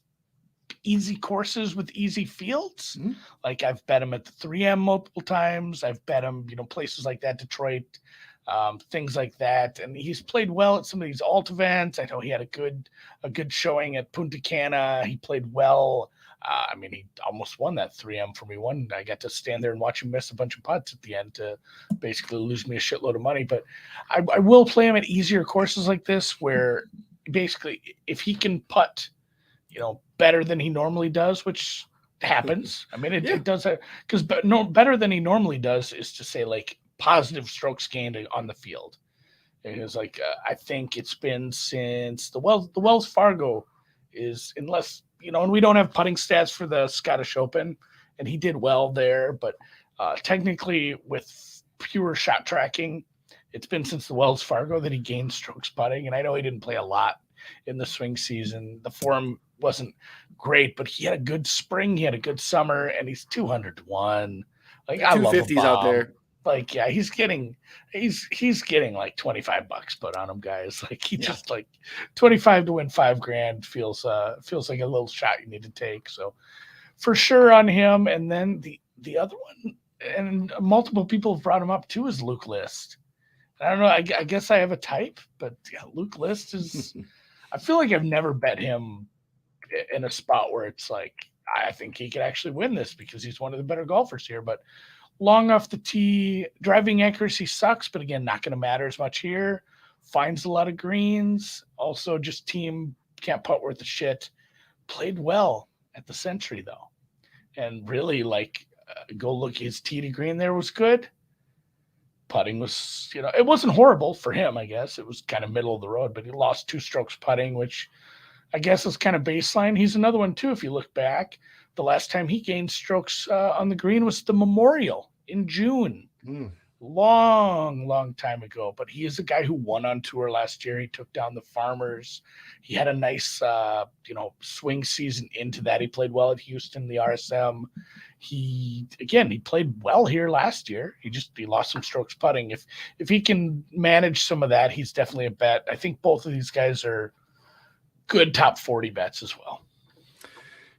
easy courses with easy fields. Mm-hmm. Like I've bet him at the 3M multiple times. I've bet him, places like that, Detroit, things like that. And he's played well at some of these alt events. I know he had a good showing at Punta Cana. He played well I mean, he almost won that 3M for me. I got to stand there and watch him miss a bunch of putts at the end to basically lose me a shitload of money. But I will play him at easier courses like this, where basically if he can putt, better than he normally does, which happens. I mean, it does, because better than he normally does is to say like positive strokes gained on the field. It was like I think it's been since the Wells Fargo is, unless and we don't have putting stats for the Scottish Open, and he did well there, but technically with pure shot tracking, it's been since the Wells Fargo that he gained strokes putting. And I know he didn't play a lot in the swing season. The form wasn't great, but he had a good spring, he had a good summer, and he's 200-1. Like, I love him out there. Like, yeah, he's getting like $25 put on him, guys. Like, he just like 25 to win $5,000 feels like a little shot you need to take. So for sure on him. And then the other one, and multiple people have brought him up too, is Luke List. I don't know. I guess I have a type, but yeah, Luke List is. I feel like I've never bet him in a spot where it's like I think he could actually win this because he's one of the better golfers here. But long off the tee, driving accuracy sucks, but again, not going to matter as much here. Finds a lot of greens. Also, just team can't putt worth a shit. Played well at the Century though, and really go look, his tee to green there was good. Putting was, it wasn't horrible for him, I guess. It was kind of middle of the road, but he lost 2 strokes putting, which I guess is kind of baseline. He's another one too. If you look back, the last time he gained strokes on the green was the Memorial in June. Long time ago. But he is a guy who won on tour last year. He took down the Farmers. He had a nice, swing season into that. He played well at Houston, the RSM. He played well here last year. He lost some strokes putting. If he can manage some of that, he's definitely a bet. I think both of these guys are good top 40 bets as well.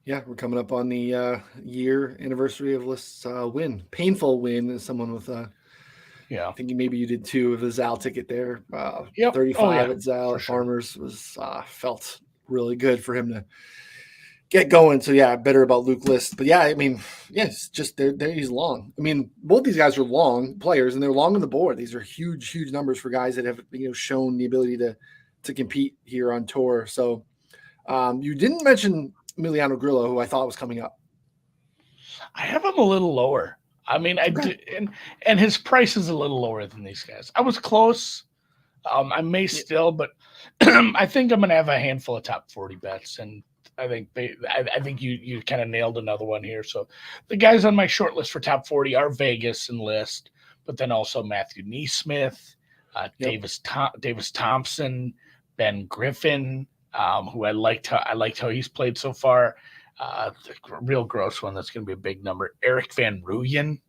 Yeah, we're coming up on the year anniversary of List's win. Painful win as someone with I think maybe you did too, of the Zal ticket there. 35 at Zal at Farmers was felt really good for him to get going. So yeah, better about Luke List. But yeah, I mean, it's just there he's long. I mean, both these guys are long players and they're long on the board. These are huge numbers for guys that have shown the ability to compete here on tour. So you didn't mention Emiliano Grillo, who I thought was coming up. I have him a little lower. I mean, I do, and his price is a little lower than these guys. I was close. I may still, but I think I'm going to have a handful of top 40 bets, and I think you kind of nailed another one here. So the guys on my short list for top 40 are Vegas and List, but then also Matthew Neesmith, Davis Thompson, Ben Griffin, who I liked how he's played so far. The real gross one that's going to be a big number, Eric Van Rooyen,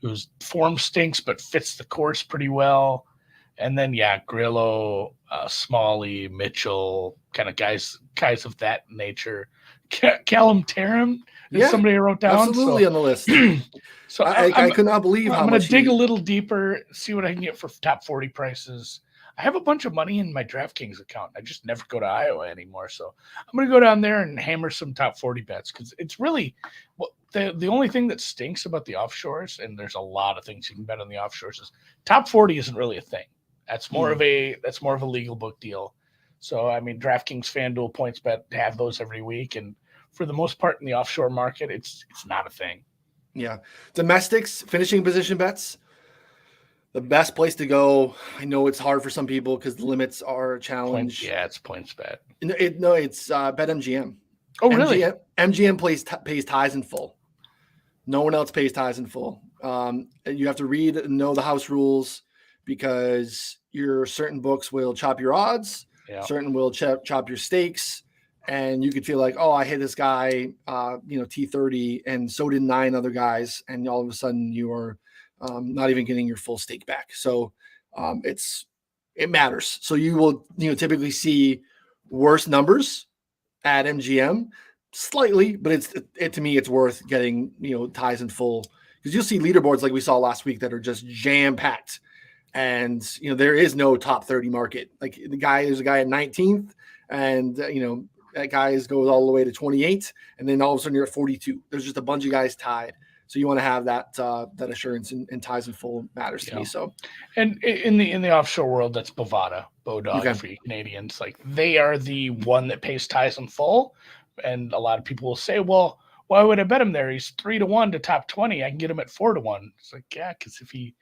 whose form stinks but fits the course pretty well. And then Grillo, Smalley, Mitchell, kind of guys of that nature. Callum Tarrant is somebody I wrote down. Absolutely on the list. So I could not believe how much. I'm going to dig a little deeper, see what I can get for top 40 prices. I have a bunch of money in my DraftKings account. I just never go to Iowa anymore. So I'm going to go down there and hammer some top 40 bets because it's really the only thing that stinks about the offshores, and there's a lot of things you can bet on the offshores, is top 40 isn't really a thing. That's more of a legal book deal. So, I mean, DraftKings, FanDuel, PointsBet have those every week. And for the most part in the offshore market, it's not a thing. Yeah. Domestics, finishing position bets. The best place to go. I know it's hard for some people because the limits are a challenge. It's PointsBet. It's BetMGM. Oh, really? MGM pays ties in full. No one else pays ties in full. You have to know the house rules because certain books will chop your odds. Yeah. Certain will chop your stakes. And you could feel like, I hit this guy, T30, and so did 9 other guys. And all of a sudden you are not even getting your full stake back. So it matters. So you will, typically see worse numbers at MGM slightly, but to me, it's worth getting, ties in full because you'll see leaderboards like we saw last week that are just jam packed. And, there is no top 30 market. Like there's a guy at 19th and, guys goes all the way to 28, and then all of a sudden you're at 42. There's just a bunch of guys tied. So you want to have that that assurance, and ties in full matters to me. So, and in the offshore world, that's Bovada, Bodog for you Canadians. Like, they are the one that pays ties in full, and a lot of people will say, well, why would I bet him there? He's 3-1 to top 20. I can get him at 4-1. It's like, yeah, because if he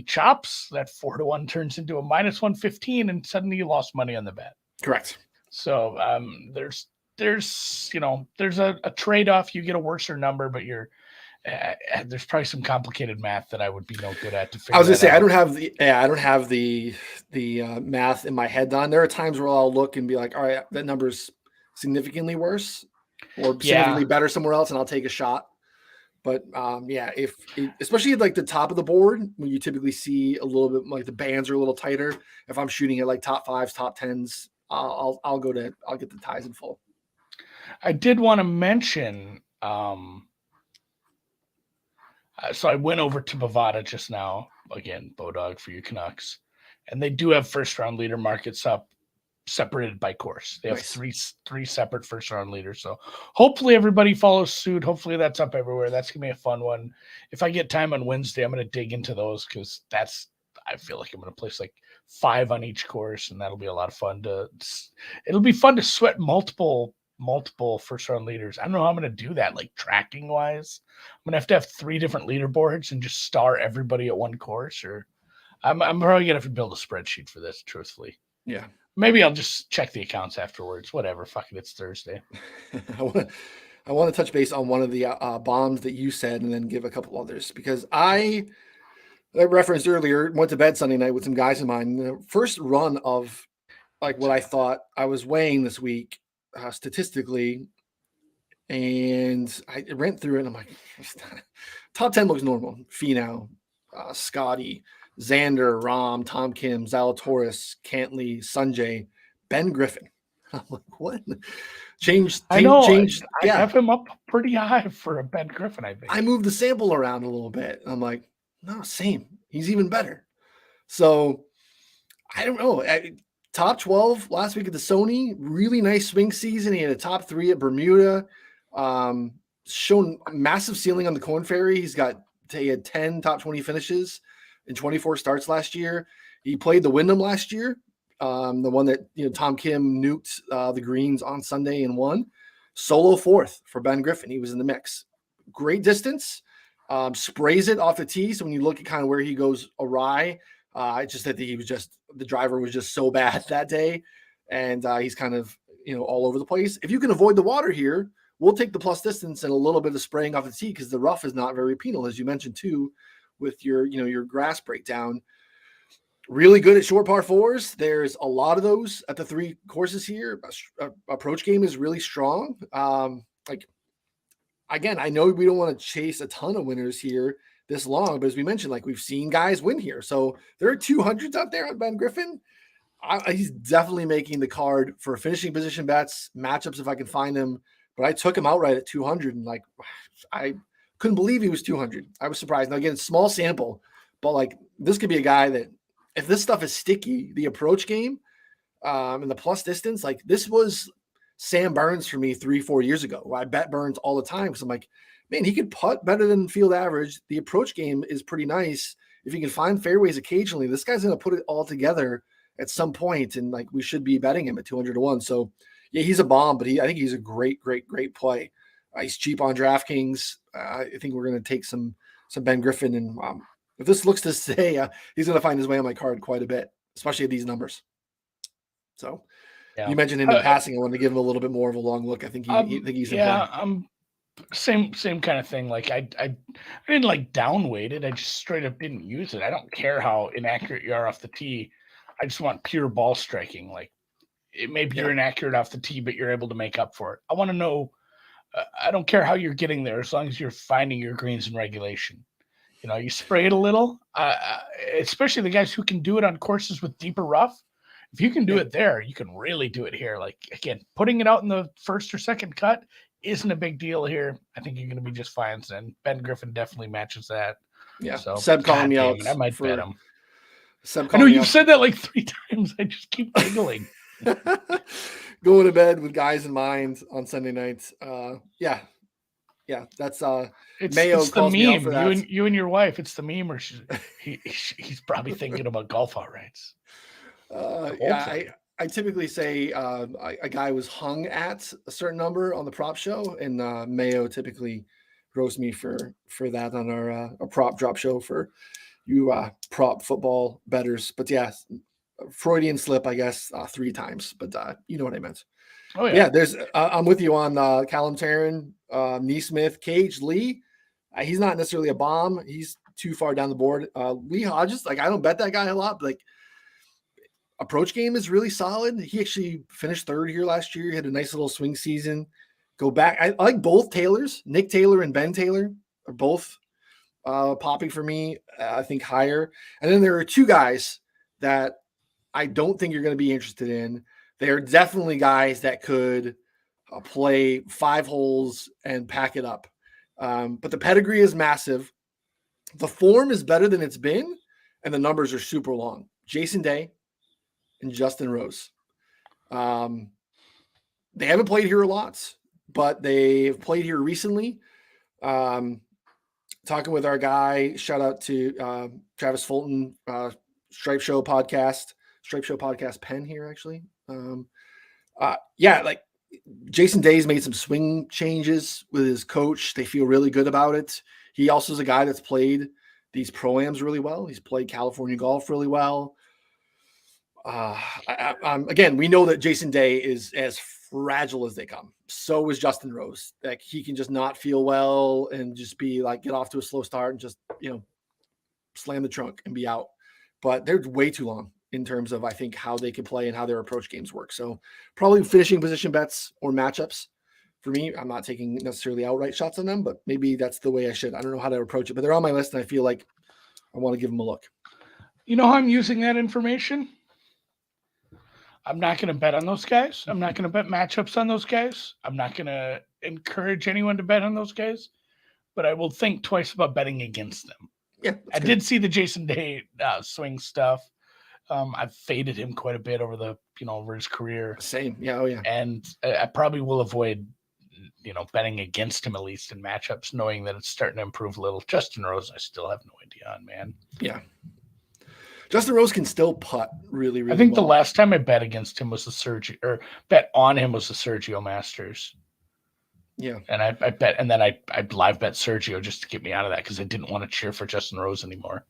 chops, that 4-1 turns into a -115, and suddenly you lost money on the bet. Correct. So there's a trade-off. You get a worser number, but there's probably some complicated math that I would be no good at to figure. I was gonna say out. I don't have the math in my head done. There are times where I'll look and be like, all right, that number's significantly worse or significantly better somewhere else, and I'll take a shot. But especially at like the top of the board, when you typically see a little bit like the bands are a little tighter. If I'm shooting at like top 5s, top 10s, I'll get the ties in full. I did want to mention. So I went over to Bovada just now, again, Bodog for you Canucks, and they do have first-round leader markets up, separated by course. They have three separate first-round leaders. So hopefully everybody follows suit. Hopefully that's up everywhere. That's going to be a fun one. If I get time on Wednesday, I'm going to dig into those, because I feel like I'm going to place like 5 on each course, and that'll be a lot of fun. It'll be fun to sweat multiple first round leaders. I don't know how I'm going to do that, like tracking wise. I'm going to have 3 different leaderboards and just star everybody at one course, or I'm probably going to have to build a spreadsheet for this, truthfully. Yeah. Maybe I'll just check the accounts afterwards. Whatever. Fuck it. It's Thursday. I want to touch base on one of the bombs that you said, and then give a couple others, because I referenced earlier, went to bed Sunday night with some guys of mine. The first run of like what I thought I was weighing this week, statistically, and I went through it, and I'm like, top 10 looks normal. Finau, Scotty, Xander, Rahm, Tom Kim, Zalatoris, Cantley, Sanjay, Ben Griffin. I'm like, what? I have him up pretty high for a Ben Griffin, I think. I moved the sample around a little bit. I'm like, no, same. He's even better. So I don't know. Top 12 last week at the Sony, really nice swing season. He had a top 3 at Bermuda. Shown massive ceiling on the Corn Ferry. He had 10 top 20 finishes in 24 starts last year. He played the Wyndham last year, the one that Tom Kim nuked the greens on Sunday and won. Solo 4th for Ben Griffin. He was in the mix. Great distance. Sprays it off the tee. So when you look at kind of where he goes awry, I just think that the driver was just so bad that day, and he's kind of all over the place. If you can avoid the water here, we'll take the plus distance and a little bit of spraying off the tee, because the rough is not very penal, as you mentioned too, with your grass breakdown. Really good at short par 4s. There's a lot of those at the 3 courses here. Approach game is really strong. Again, I know we don't want to chase a ton of winners here this long, but as we mentioned, like, we've seen guys win here. So there are 200s out there on Ben Griffin. He's definitely making the card for finishing position bets, matchups if I can find him. But I took him outright at 200, and like, I couldn't believe he was 200. I was surprised. Now, again, small sample, but like, this could be a guy that, if this stuff is sticky, the approach game and the plus distance, like, this was Sam Burns for me 3-4 years ago. I bet Burns all the time, because I'm like, man, he could putt better than field average. The approach game is pretty nice. If he can find fairways occasionally, this guy's going to put it all together at some point, and like, we should be betting him at 200-1. So yeah, he's a bomb, but I think he's a great play. He's cheap on DraftKings. I think we're going to take some Ben Griffin, and if this looks to stay, he's going to find his way on my card quite a bit, especially at these numbers. So you mentioned him in passing. I wanted to give him a little bit more of a long look. I think he's in play. Same kind of thing. Like, I didn't like downweight it. I just straight up didn't use it. I don't care how inaccurate you are off the tee. I just want pure ball striking. Like, it maybe you're inaccurate off the tee, but you're able to make up for it. I want to know. I don't care how you're getting there, as long as you're finding your greens in regulation. You spray it a little, especially the guys who can do it on courses with deeper rough. If you can do it there, you can really do it here. Like, again, putting it out in the first or second cut isn't a big deal here. I think you're going to be just fine. And Ben Griffin definitely matches that. Yeah. So Seb calling me out. I might bet him. I know you've said that like 3 times. I just keep giggling. going to bed with guys in mind on Sunday nights. Yeah, that's Mayo It's the calls me out for meme. that. You and your wife. It's the meme, or he's probably thinking about golf outrights. Yeah, I typically say a guy was hung at a certain number on the prop show, and Mayo typically roast me for that on our a prop drop show for you prop football bettors. But yeah, Freudian slip, I guess, 3 times, but you know what I meant. Oh yeah. Yeah, there's I'm with you on Callum Tarrant, Neesmith, Cage Lee. He's not necessarily a bomb. He's too far down the board. Lee Hodges, like I don't bet that guy a lot, but like approach game is really solid. He actually finished 3rd here last year. He had a nice little swing season. Go back. I like both Taylors. Nick Taylor and Ben Taylor are both popping for me. I think higher. And then there are 2 guys that I don't think you're going to be interested in. They are definitely guys that could play 5 holes and pack it up. But the pedigree is massive. The form is better than it's been, and the numbers are super long. Jason Day and Justin Rose. They haven't played here a lot, but they've played here recently. Talking with our guy, shout out to Travis Fulton, Stripe Show podcast pen here, actually. Yeah, like Jason Day's made some swing changes with his coach. They feel really good about it. He also is a guy that's played these pro-ams really well. He's played California golf really well. Again, we know that Jason Day is as fragile as they come. So is Justin Rose. Like he can just not feel well and just be like, get off to a slow start and just, slam the trunk and be out. But they're way too long in terms of, I think, how they can play and how their approach games work. So probably finishing position bets or matchups for me. I'm not taking necessarily outright shots on them, but maybe that's the way I should. I don't know how to approach it, but they're on my list and I feel like I want to give them a look. You know how I'm using that information? I'm not going to bet on those guys. I'm not going to bet matchups on those guys. I'm not going to encourage anyone to bet on those guys, but I will think twice about betting against them. Yeah, I did see the Jason Day swing stuff. I've faded him quite a bit over his career. Same. Yeah. Oh yeah. And I probably will avoid, betting against him at least in matchups, knowing that it's starting to improve a little. Justin Rose, I still have no idea on, man. Yeah. Justin Rose can still putt really, really I think well. the last time I bet against him was bet on him was the Sergio Masters. Yeah. And I bet, and then I live bet Sergio just to get me out of that because I didn't want to cheer for Justin Rose anymore.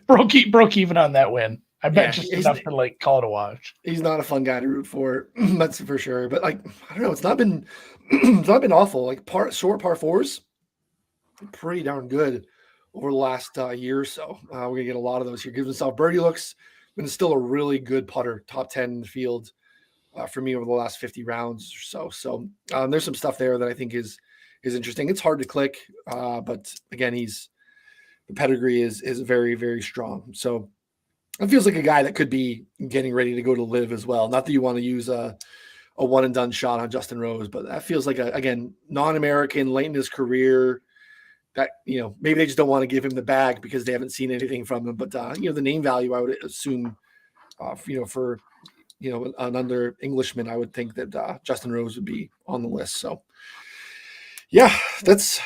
Broke even on that win. I bet just enough to call it a wash. He's not a fun guy to root for. That's for sure. But I don't know. It's not been awful. Like short par 4s, pretty darn good over the last year or so. We're gonna get a lot of those here. Gives himself birdie looks, but it's still a really good putter, top 10 in the field for me over the last 50 rounds or so. So there's some stuff there that I think is interesting. It's hard to click, but again, the pedigree is very, very strong. So it feels like a guy that could be getting ready to go to live as well. Not that you want to use a one and done shot on Justin Rose, but that feels like again, non-American, late in his career. That, maybe they just don't want to give him the bag because they haven't seen anything from him. But, the name value, I would assume, for, an under Englishman, I would think that Justin Rose would be on the list. So, yeah, there's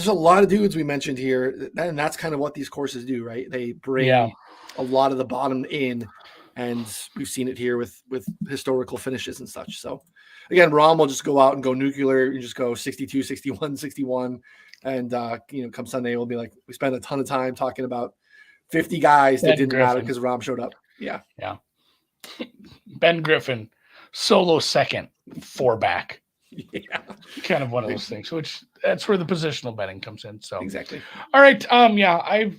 a lot of dudes we mentioned here. And that's kind of what these courses do, right? They bring a lot of the bottom in. And we've seen it here with historical finishes and such. So, again, Rahm will just go out and go nuclear. You just go 62, 61, 61. And, come Sunday, we'll be like, we spent a ton of time talking about 50 guys that didn't matter because Rahm showed up. Yeah. Yeah. Ben Griffin, solo second, 4 back. Yeah. Kind of one of those things, which that's where the positional betting comes in. So exactly. All right.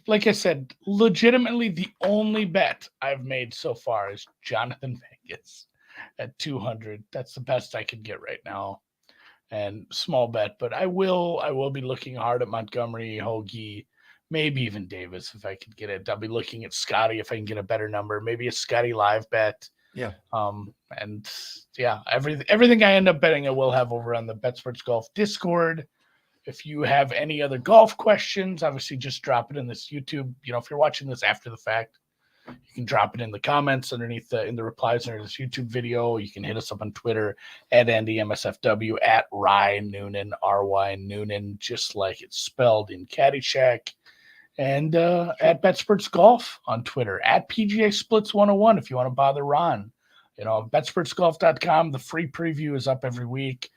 Like I said, legitimately the only bet I've made so far is Jonathan Vegas at 200. That's the best I could get right now. And small bet, but I will be looking hard at Montgomery, Hoagie, maybe even Davis if I could get it. I'll be looking at Scotty if I can get a better number, maybe a Scotty live bet. Yeah. And yeah, everything I end up betting I will have over on the Bet Sports Golf Discord. If you have any other golf questions, obviously just drop it in this YouTube. If you're watching this after the fact, You can drop it in the comments underneath in the replies under this YouTube video. You can hit us up on Twitter at AndyMSFW, at Rye Noonan, R-Y Noonan, just like it's spelled in Caddyshack. And at BetSports Golf on Twitter, at PGA Splits 101 if you want to bother Ron. BetSportsGolf.com. The free preview is up every week.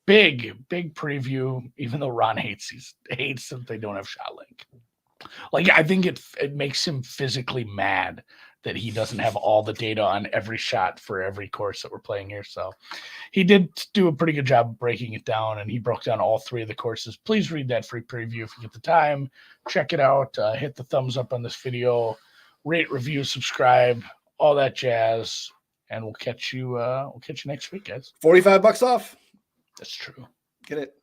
Big preview, even though Ron hates that they don't have Shot Link. Like, I think it makes him physically mad that he doesn't have all the data on every shot for every course that we're playing here. So he did do a pretty good job of breaking it down, and he broke down all 3 of the courses. Please read that free preview if you get the time. Check it out. Hit the thumbs up on this video. Rate, review, subscribe, all that jazz. And we'll catch you next week, guys. $45 off. That's true. Get it.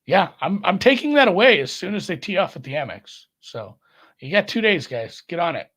Yeah, I'm taking that away as soon as they tee off at the Amex. So you got 2 days, guys. Get on it.